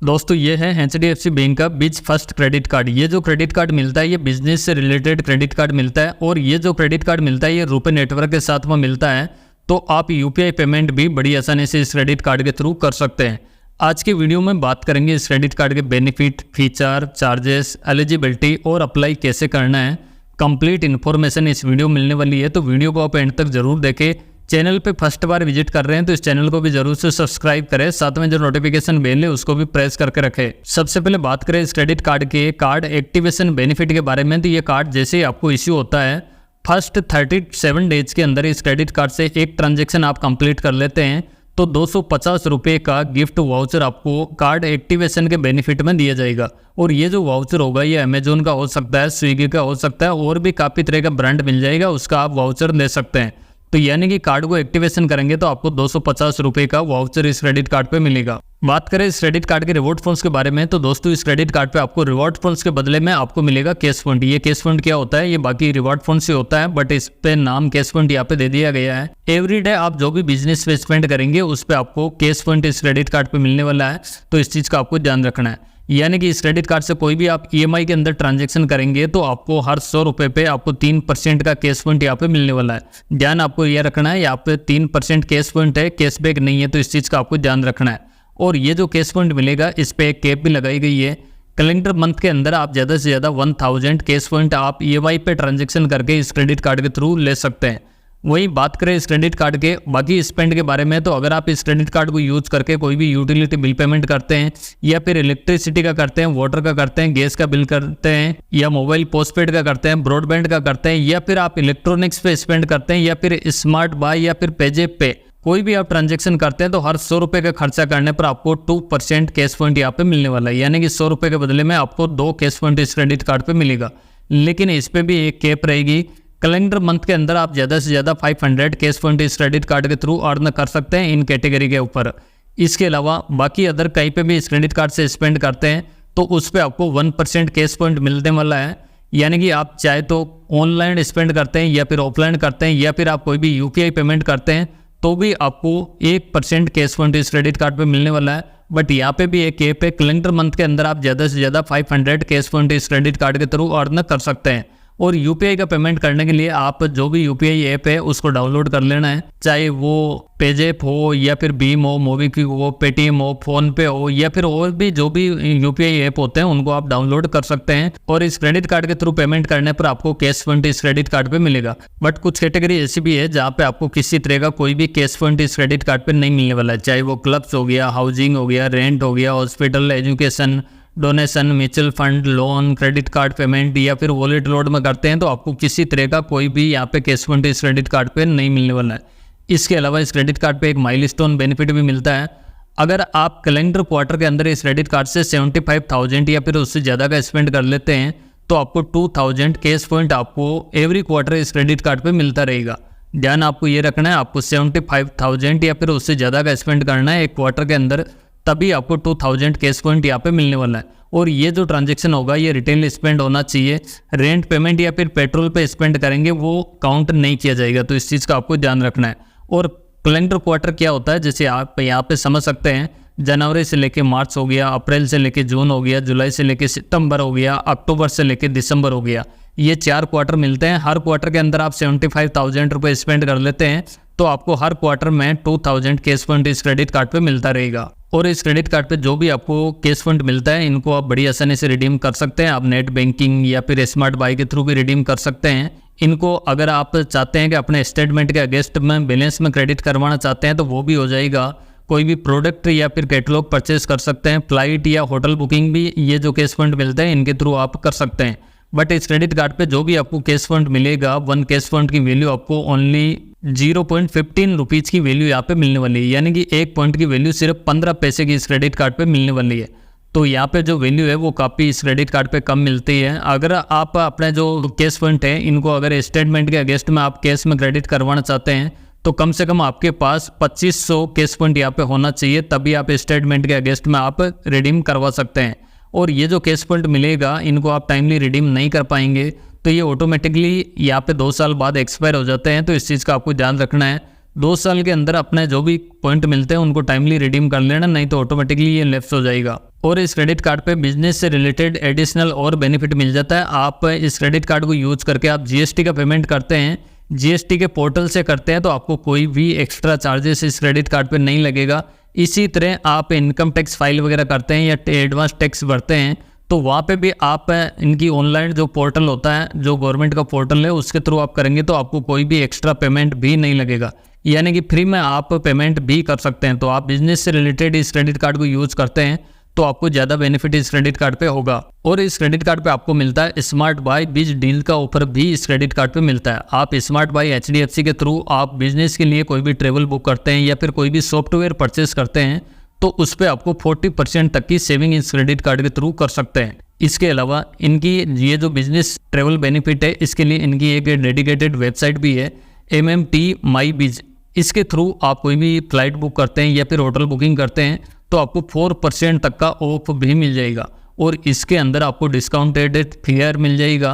दोस्तों ये है HDFC बैंक का बिज फर्स्ट क्रेडिट कार्ड। ये जो क्रेडिट कार्ड मिलता है ये बिजनेस से रिलेटेड क्रेडिट कार्ड मिलता है और ये जो क्रेडिट कार्ड मिलता है ये रुपए नेटवर्क के साथ में मिलता है। तो आप यूपीआई पेमेंट भी बड़ी आसानी से इस क्रेडिट कार्ड के थ्रू कर सकते हैं। आज की वीडियो में बात करेंगे इस क्रेडिट कार्ड के बेनिफिट, फीचर, चार्जेस, एलिजिबिलिटी और अप्लाई कैसे करना है। कंप्लीट इन्फॉर्मेशन इस वीडियो में मिलने वाली है, तो वीडियो को आप एंड तक जरूर देखें। चैनल पे फर्स्ट बार विजिट कर रहे हैं तो इस चैनल को भी जरूर से सब्सक्राइब करें, साथ में जो नोटिफिकेशन बेल है उसको भी प्रेस करके रखें। सबसे पहले बात करें इस क्रेडिट कार्ड के कार्ड एक्टिवेशन बेनिफिट के बारे में। तो ये कार्ड जैसे ही आपको इश्यू होता है फर्स्ट 37 डेज के अंदर इस क्रेडिट कार्ड से एक ट्रांजेक्शन आप कंप्लीट कर लेते हैं तो 250 रुपये का गिफ्ट वाउचर आपको कार्ड एक्टिवेशन के बेनिफिट में दिया जाएगा। और ये जो वाउचर होगा ये अमेजोन का हो सकता है, स्विगी का हो सकता है और भी काफ़ी तरह का ब्रांड मिल जाएगा, उसका आप वाउचर ले सकते हैं। तो यानी कि कार्ड को एक्टिवेशन करेंगे तो आपको 250 रुपये का वाउचर इस क्रेडिट कार्ड पे मिलेगा। बात करें इस क्रेडिट कार्ड के रिवॉर्ड पॉइंट्स के बारे में तो दोस्तों इस क्रेडिट कार्ड पे आपको रिवॉर्ड पॉइंट्स के बदले में आपको मिलेगा कैश पॉइंट। ये कैश पॉइंट क्या होता है, ये बाकी रिवॉर्ड पॉइंट्स से होता है बट इस पे नाम कैश पॉइंट यहाँ पे दे दिया गया है। एवरी डे आप जो भी बिजनेस पे स्पेंड करेंगे उस पर आपको कैश पॉइंट इस क्रेडिट कार्ड पे मिलने वाला है, तो इस चीज़ का आपको ध्यान रखना है। यानी कि इस क्रेडिट कार्ड से कोई भी आप EMI के अंदर ट्रांजैक्शन करेंगे तो आपको हर 100 रुपये पे आपको 3% का कैश पॉइंट यहाँ पे मिलने वाला है। ध्यान आपको यह रखना है, यहाँ पे 3% कैश पॉइंट है, कैशबैक नहीं है, तो इस चीज़ का आपको ध्यान रखना है। और ये जो कैश पॉइंट मिलेगा इस पर एक कैप भी लगाई गई है। कैलेंडर मंथ के अंदर आप ज़्यादा से ज़्यादा 1000 कैश पॉइंट आप EMI पे ट्रांजेक्शन करके इस क्रेडिट कार्ड के थ्रू ले सकते हैं। वही बात करें इस क्रेडिट कार्ड के बाकी स्पेंड के बारे में तो अगर आप इस क्रेडिट कार्ड को यूज करके कोई भी यूटिलिटी बिल पेमेंट करते हैं या फिर इलेक्ट्रिसिटी का करते हैं, वाटर का करते हैं, गैस का बिल करते हैं या मोबाइल पोस्टपेड का करते हैं, ब्रॉडबैंड का करते हैं या फिर आप इलेक्ट्रॉनिक्स पे स्पेंड करते हैं या फिर स्मार्ट बाय या फिर पेजेप पे कोई भी आप ट्रांजेक्शन करते हैं तो हर 100 रुपये का खर्चा करने पर आपको 2% कैश पॉइंट यहाँ पे मिलने वाला है। यानी कि 100 रुपये के बदले में आपको 2 कैश पॉइंट इस क्रेडिट कार्ड पे मिलेगा। लेकिन इस पे भी एक कैप रहेगी। कैलेंडर मंथ के अंदर आप ज़्यादा से ज़्यादा 500 कैश पॉइंट इस क्रेडिट कार्ड के थ्रू अर्न कर सकते हैं इन कैटेगरी के ऊपर। इसके अलावा बाकी अदर कहीं पे भी इस क्रेडिट कार्ड से स्पेंड करते हैं तो उस पर आपको 1% कैश पॉइंट मिलने वाला है। यानी कि आप चाहे तो ऑनलाइन स्पेंड करते हैं या फिर ऑफलाइन करते हैं या फिर आप कोई भी UPI पेमेंट करते हैं तो भी आपको 1% कैश पॉइंट इस क्रेडिट कार्ड पे मिलने वाला है। बट यहाँ पे भी एक कैप है, कैलेंडर मंथ के अंदर आप ज़्यादा से ज़्यादा 500 कैश पॉइंट इस क्रेडिट कार्ड के थ्रू अर्न कर सकते हैं। और UPI का पेमेंट करने के लिए आप जो भी UPI ऐप है उसको डाउनलोड कर लेना है, चाहे वो पेजेप हो या फिर भीम हो, मोबीक्विक हो, पेटीएम हो, फोनपे हो या फिर और भी जो भी UPI ऐप होते हैं उनको आप डाउनलोड कर सकते हैं। और इस क्रेडिट कार्ड के थ्रू पेमेंट करने पर आपको कैश पॉइंट इस क्रेडिट कार्ड पे मिलेगा। बट कुछ कैटेगरी ऐसी भी है जहाँ पे आपको किसी तरह का कोई भी कैश पॉइंट इस क्रेडिट कार्ड पे नहीं मिलने वाला है, चाहे वो क्लब्स हो गया, हाउसिंग हो गया, रेंट हो गया, hospital, education, donation, mutual fund, loan, credit card payment या फिर वॉलेट लोड में करते हैं तो आपको किसी तरह का कोई भी यहाँ पे कैश पॉइंट इस क्रेडिट कार्ड पे नहीं मिलने वाला है। इसके अलावा इस क्रेडिट कार्ड पे एक माइलस्टोन बेनिफिट भी मिलता है। अगर आप कैलेंडर क्वार्टर के अंदर इस क्रेडिट कार्ड से 75,000 या फिर उससे ज़्यादा का स्पेंड कर लेते हैं तो आपको 2000 कैश पॉइंट आपको एवरी क्वार्टर इस क्रेडिट कार्ड पर मिलता रहेगा। ध्यान आपको ये रखना है, आपको 75,000 या फिर उससे ज़्यादा का स्पेंड करना है एक क्वार्टर के अंदर, तभी आपको 2000 कैश पॉइंट यहाँ पे मिलने वाला है। और ये जो ट्रांजैक्शन होगा ये रिटेल स्पेंड होना चाहिए, रेंट पेमेंट या फिर पेट्रोल पे स्पेंड करेंगे वो काउंट नहीं किया जाएगा, तो इस चीज़ का आपको ध्यान रखना है। और कैलेंडर क्वार्टर क्या होता है जैसे आप यहाँ पे समझ सकते हैं, जनवरी से लेके मार्च हो गया, अप्रैल से लेके जून हो गया, जुलाई से लेके सितंबर हो गया, अक्टूबर से लेके दिसंबर हो गया, ये 4 क्वार्टर मिलते हैं। हर क्वार्टर के अंदर आप 75,000 रुपये स्पेंड कर लेते हैं तो आपको हर क्वार्टर में 2000 कैश पॉइंट इस क्रेडिट कार्ड पे मिलता रहेगा। और इस क्रेडिट कार्ड पे जो भी आपको कैश पॉइंट मिलता है इनको आप बड़ी आसानी से रिडीम कर सकते हैं। आप नेट बैंकिंग या फिर स्मार्ट बाय के थ्रू भी रिडीम कर सकते हैं। इनको अगर आप चाहते हैं कि अपने स्टेटमेंट के अगेंस्ट में बैलेंस में क्रेडिट करवाना चाहते हैं तो वो भी हो जाएगा। कोई भी प्रोडक्ट या फिर कैटलॉग परचेज कर सकते हैं, फ्लाइट या होटल बुकिंग भी ये जो कैश पॉइंट मिलता है इनके थ्रू आप कर सकते हैं। बट इस क्रेडिट कार्ड पे जो भी आपको कैश पॉइंट मिलेगा 1 कैश पॉइंट की वैल्यू आपको ओनली 0.15 रुपीज़ की वैल्यू यहाँ पे मिलने वाली है। यानी कि 1 पॉइंट की वैल्यू सिर्फ 15 पैसे की इस क्रेडिट कार्ड पे मिलने वाली है। तो यहाँ पे जो वैल्यू है वो काफ़ी इस क्रेडिट कार्ड पे कम मिलती है। अगर आप अपने जो कैश पॉइंट है इनको अगर स्टेटमेंट के अगेंस्ट में आप कैश में क्रेडिट करवाना चाहते हैं तो कम से कम आपके पास 2500 कैश पॉइंट यहाँ पे होना चाहिए, तभी आप स्टेटमेंट के अगेंस्ट में आप रिडीम करवा सकते हैं। और ये जो कैश पॉइंट मिलेगा इनको आप टाइमली रिडीम नहीं कर पाएंगे तो ये ऑटोमेटिकली यहाँ पे 2 साल बाद एक्सपायर हो जाते हैं, तो इस चीज़ का आपको ध्यान रखना है। 2 साल के अंदर अपने जो भी पॉइंट मिलते हैं उनको टाइमली रिडीम कर लेना, नहीं तो ऑटोमेटिकली ये लेफ्ट हो जाएगा। और इस क्रेडिट कार्ड पे बिजनेस से रिलेटेड एडिशनल और बेनिफिट मिल जाता है। आप इस क्रेडिट कार्ड को यूज करके आप जीएसटी का पेमेंट करते हैं, जीएसटी के पोर्टल से करते हैं, तो आपको कोई भी एक्स्ट्रा चार्जेस इस क्रेडिट कार्ड पे नहीं लगेगा। इसी तरह आप इनकम टैक्स फाइल वगैरह करते हैं या एडवांस टैक्स भरते हैं, तो वहाँ पे भी आप इनकी ऑनलाइन जो पोर्टल होता है, जो गवर्नमेंट का पोर्टल है, उसके थ्रू आप करेंगे तो आपको कोई भी एक्स्ट्रा पेमेंट भी नहीं लगेगा, यानी कि फ्री में आप पेमेंट भी कर सकते हैं। तो आप बिजनेस से रिलेटेड इस क्रेडिट कार्ड को यूज करते हैं तो आपको ज़्यादा बेनिफिट इस क्रेडिट कार्ड पे होगा। और इस क्रेडिट कार्ड पे आपको मिलता है स्मार्ट बाय बिज डील का ऑफर भी इस क्रेडिट कार्ड पे मिलता है। आप स्मार्ट बाय एचडीएफसी के थ्रू आप बिजनेस के लिए कोई भी ट्रेवल बुक करते हैं या फिर कोई भी सॉफ्टवेयर परचेस करते हैं तो उस पर आपको 40% तक की सेविंग इस क्रेडिट कार्ड के थ्रू कर सकते हैं। इसके अलावा इनकी ये जो बिजनेस ट्रेवल बेनिफिट है, इसके लिए इनकी एक डेडिकेटेड वेबसाइट भी है MMT MyBiz। इसके थ्रू आप कोई भी फ्लाइट बुक करते हैं या फिर होटल बुकिंग करते हैं तो आपको 4% तक का ऑफ भी मिल जाएगा। और इसके अंदर आपको डिस्काउंटेड फेयर मिल जाएगा,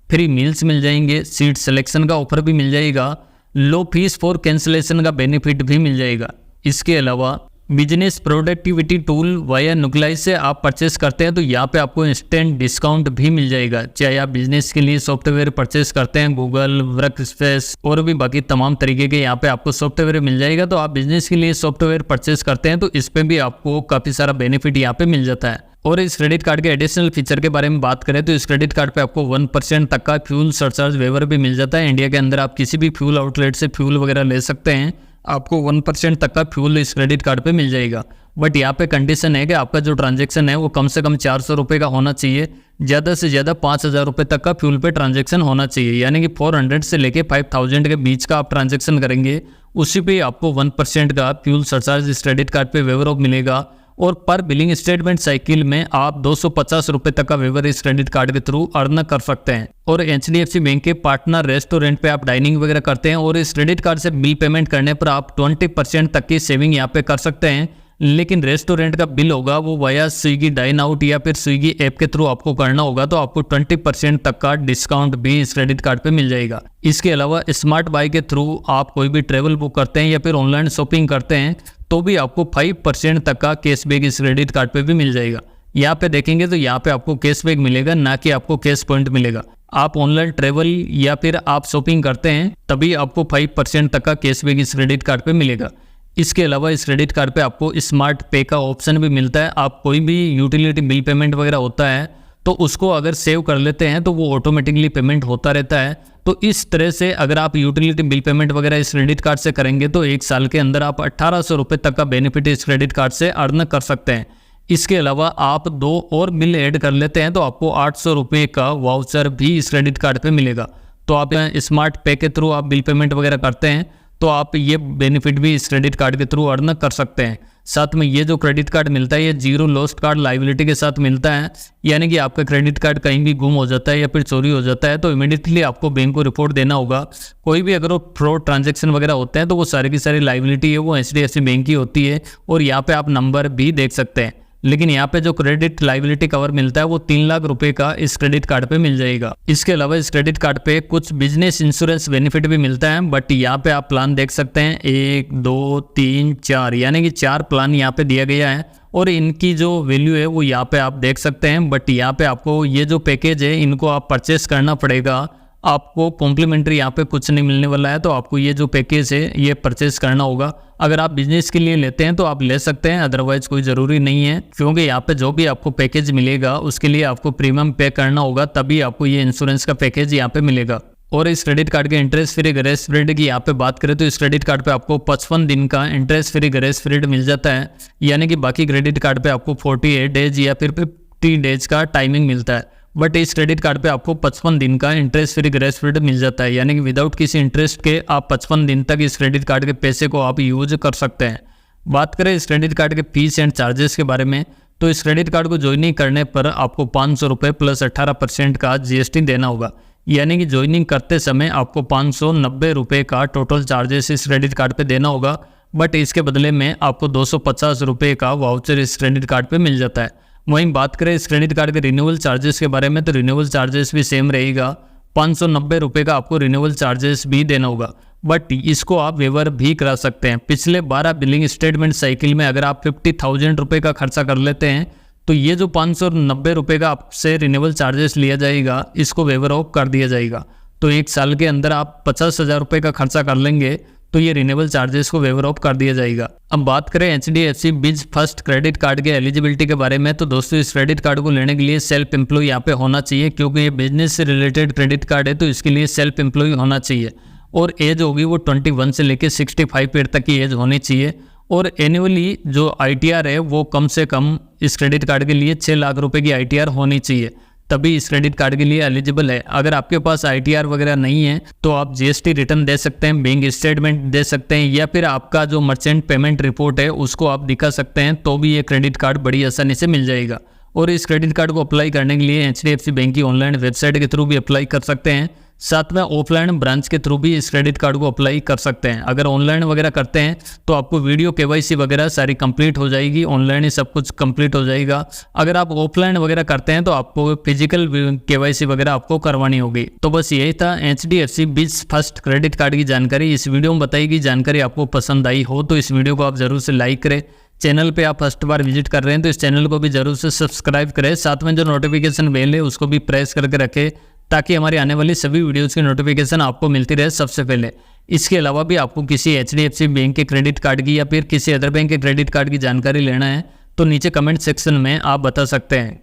फ्री मील्स मिल जाएंगे, सीट सिलेक्शन का ऑफर भी मिल जाएगा, लो फीस फॉर कैंसिलेशन का बेनिफिट भी मिल जाएगा। इसके अलावा बिजनेस प्रोडक्टिविटी टूल वाया नुक्लाई से आप परचेस करते हैं तो यहाँ पे आपको इंस्टेंट डिस्काउंट भी मिल जाएगा। चाहे आप बिजनेस के लिए सॉफ्टवेयर परचेस करते हैं, गूगल, वर्कस्पेस और भी बाकी तमाम तरीके के यहाँ पे आपको सॉफ्टवेयर मिल जाएगा। तो आप बिजनेस के लिए सॉफ्टवेयर परचेस करते हैं तो इस पर भी आपको काफ़ी सारा बेनिफिट यहाँ पे मिल जाता है। और इस क्रेडिट कार्ड के एडिशनल फीचर के बारे में बात करें तो इस क्रेडिट कार्ड पे आपको 1% तक का फ्यूल सरचार्ज वेवर भी मिल जाता है। इंडिया के अंदर आप किसी भी फ्यूल आउटलेट से फ्यूल वगैरह ले सकते हैं, आपको 1% तक का फ्यूल इस क्रेडिट कार्ड पे मिल जाएगा। बट यहाँ पे कंडीशन है कि आपका जो ट्रांजैक्शन है वो कम से कम 400 रुपये का होना चाहिए, ज़्यादा से ज़्यादा 5000 रुपये तक का फ्यूल पे ट्रांजैक्शन होना चाहिए, यानी कि 400 से लेके 5000 के बीच का आप ट्रांजैक्शन करेंगे, उसी पे आपको 1% का फ्यूल सरचार्ज इस क्रेडिट कार्ड पे वेवर ऑफ मिलेगा। और पर बिलिंग स्टेटमेंट साइकिल में आप 250 रुपये तक का वेवर इस क्रेडिट कार्ड के थ्रू अर्न कर सकते हैं। और एचडीएफसी बैंक के पार्टनर रेस्टोरेंट पे आप डाइनिंग वगैरह करते हैं और इस क्रेडिट कार्ड से बिल पेमेंट करने पर आप 20% तक की सेविंग यहाँ पे कर सकते हैं। लेकिन रेस्टोरेंट का बिल होगा वो वाया स्विगी डाइन आउट या फिर स्विगी ऐप के थ्रू आपको करना होगा, तो आपको 20% तक का डिस्काउंट भी इस क्रेडिट कार्ड पे मिल जाएगा। इसके अलावा स्मार्ट बाय के थ्रू आप कोई भी ट्रेवल बुक करते हैं या फिर ऑनलाइन शॉपिंग करते हैं तो भी आपको 5% तक का कैशबैक इस क्रेडिट कार्ड पे भी मिल जाएगा। यहाँ पे देखेंगे तो यहाँ पे आपको कैशबैक मिलेगा, ना कि आपको कैश पॉइंट मिलेगा। आप ऑनलाइन ट्रेवल या फिर आप शॉपिंग करते हैं तभी आपको 5% तक का कैशबैक इस क्रेडिट कार्ड पे मिलेगा। इसके अलावा इस क्रेडिट कार्ड पे आपको स्मार्ट पे का ऑप्शन भी मिलता है। आप कोई भी यूटिलिटी बिल पेमेंट वगैरह होता है तो उसको अगर सेव कर लेते हैं तो वो ऑटोमेटिकली पेमेंट होता रहता है। तो इस तरह से अगर आप यूटिलिटी बिल पेमेंट वगैरह इस क्रेडिट कार्ड से करेंगे तो 1 साल के अंदर आप 1800 रुपये तक का बेनिफिट इस क्रेडिट कार्ड से अर्न कर सकते हैं। इसके अलावा आप 2 और बिल ऐड कर लेते हैं तो आपको 800 रुपये का वाउचर भी इस क्रेडिट कार्ड पे मिलेगा। तो आप स्मार्ट पे के थ्रू आप बिल पेमेंट वगैरह करते हैं तो आप ये बेनिफिट भी इस क्रेडिट कार्ड के थ्रू अर्न कर सकते हैं। साथ में ये जो क्रेडिट कार्ड मिलता है ये जीरो लॉस्ट कार्ड लाइबिलिटी के साथ मिलता है, यानी कि आपका क्रेडिट कार्ड कहीं भी गुम हो जाता है या फिर चोरी हो जाता है तो इमीडिएटली आपको बैंक को रिपोर्ट देना होगा। कोई भी अगर वो फ्रॉड ट्रांजैक्शन वगैरह होते हैं तो वो सारी की सारी लाइबिलिटी है वो एचडीएफसी बैंक की होती है और यहाँ पे आप नंबर भी देख सकते हैं। लेकिन यहाँ पे जो क्रेडिट लाइबिलिटी कवर मिलता है वो 3 लाख रुपए का इस क्रेडिट कार्ड पे मिल जाएगा। इसके अलावा इस क्रेडिट कार्ड पे कुछ बिजनेस इंश्योरेंस बेनिफिट भी मिलता है, बट यहाँ पे आप प्लान देख सकते हैं 1, 2, 3, 4 यानी कि 4 प्लान यहाँ पे दिया गया है और इनकी जो वैल्यू है वो यहाँ पे आप देख सकते हैं। बट यहाँ पे आपको ये जो पैकेज है इनको आप परचेस करना पड़ेगा, आपको कॉम्प्लीमेंट्री यहाँ पे कुछ नहीं मिलने वाला है। तो आपको ये जो पैकेज है ये परचेस करना होगा। अगर आप बिजनेस के लिए लेते हैं तो आप ले सकते हैं, अदरवाइज कोई ज़रूरी नहीं है, क्योंकि यहाँ पे जो भी आपको पैकेज मिलेगा उसके लिए आपको प्रीमियम पे करना होगा, तभी आपको ये इंश्योरेंस का पैकेज यहाँ पे मिलेगा। और इस क्रेडिट कार्ड के इंटरेस्ट फ्री ग्रेस पीरियड की यहाँ पे बात करें तो इस क्रेडिट कार्ड पे आपको 55 दिन का इंटरेस्ट फ्री ग्रेस पीरियड मिल जाता है, यानी कि बाकी क्रेडिट कार्ड पे आपको 48 डेज या फिर 50 डेज का टाइमिंग मिलता है, बट इस क्रेडिट कार्ड पे आपको 55 दिन का इंटरेस्ट फ्री ग्रेस पीरियड मिल जाता है, यानी कि विदाउट किसी इंटरेस्ट के आप 55 दिन तक इस क्रेडिट कार्ड के पैसे को आप यूज कर सकते हैं। बात करें इस क्रेडिट कार्ड के फीस एंड चार्जेस के बारे में तो इस क्रेडिट कार्ड को ज्वाइनिंग करने पर आपको 500 रुपये प्लस 18% का जीएसटी देना होगा, यानी कि ज्वाइनिंग करते समय आपको 590 रुपये का टोटल चार्जेस इस क्रेडिट कार्ड पे देना होगा, बट इसके बदले में आपको 250 रुपये का वाउचर इस क्रेडिट कार्ड पे मिल जाता है। वहीं बात करें इस क्रेडिट कार्ड के रिन्यूअल चार्जेस के बारे में तो रिन्यूअल चार्जेस भी सेम रहेगा, 590 रुपये का आपको रिन्यूअल चार्जेस भी देना होगा। बट इसको आप वेवर भी करा सकते हैं। पिछले 12 बिलिंग स्टेटमेंट साइकिल में अगर आप 50,000 रुपये का खर्चा कर लेते हैं तो ये जो 590 रुपये का आपसे रिन्यूअल चार्जेस लिया जाएगा इसको वेवर ऑफ कर दिया जाएगा। तो एक साल के अंदर आप 50,000 रुपये का खर्चा कर लेंगे तो ये रिन्यूअल चार्जेस को वेवर ऑफ कर दिया जाएगा। अब बात करें HDFC बिज फर्स्ट क्रेडिट कार्ड के एलिजिबिलिटी के बारे में, तो दोस्तों इस क्रेडिट कार्ड को लेने के लिए सेल्फ एम्प्लॉय यहाँ पे होना चाहिए, क्योंकि ये बिजनेस से रिलेटेड क्रेडिट कार्ड है तो इसके लिए सेल्फ एम्प्लॉय होना चाहिए। और एज होगी वो 21 से लेकर 65 ईयर तक की एज होनी चाहिए। और एनुअली जो ITR है वो कम से कम इस क्रेडिट कार्ड के लिए 6 लाख रुपए की ITR होनी चाहिए, तभी इस क्रेडिट कार्ड के लिए एलिजिबल है। अगर आपके पास ITR वगैरह नहीं है तो आप GST रिटर्न दे सकते हैं, बैंक स्टेटमेंट दे सकते हैं, या फिर आपका जो मर्चेंट पेमेंट रिपोर्ट है उसको आप दिखा सकते हैं, तो भी ये क्रेडिट कार्ड बड़ी आसानी से मिल जाएगा। और इस क्रेडिट कार्ड को अप्लाई करने के लिए HDFC बैंक की ऑनलाइन वेबसाइट के थ्रू भी अप्लाई कर सकते हैं, साथ में ऑफलाइन ब्रांच के थ्रू भी इस क्रेडिट कार्ड को अप्लाई कर सकते हैं। अगर ऑनलाइन वगैरह करते हैं तो आपको वीडियो KYC वगैरह सारी कंप्लीट हो जाएगी, ऑनलाइन ही सब कुछ कंप्लीट हो जाएगा। अगर आप ऑफलाइन वगैरह करते हैं तो आपको फिजिकल KYC वगैरह आपको करवानी होगी। तो बस यही था HDFC बिज फर्स्ट क्रेडिट कार्ड की जानकारी। इस वीडियो में बताई गई जानकारी आपको पसंद आई हो तो इस वीडियो को आप जरूर से लाइक करें। चैनल पे आप फर्स्ट बार विजिट कर रहे हैं तो इस चैनल को भी जरूर से सब्सक्राइब करें, साथ में जो नोटिफिकेशन बेल है उसको भी प्रेस करके रखें, ताकि हमारी आने वाली सभी वीडियोज़ की नोटिफिकेशन आपको मिलती रहे सबसे पहले। इसके अलावा भी आपको किसी HDFC बैंक के क्रेडिट कार्ड की या फिर किसी अदर बैंक के क्रेडिट कार्ड की जानकारी लेना है तो नीचे कमेंट सेक्शन में आप बता सकते हैं।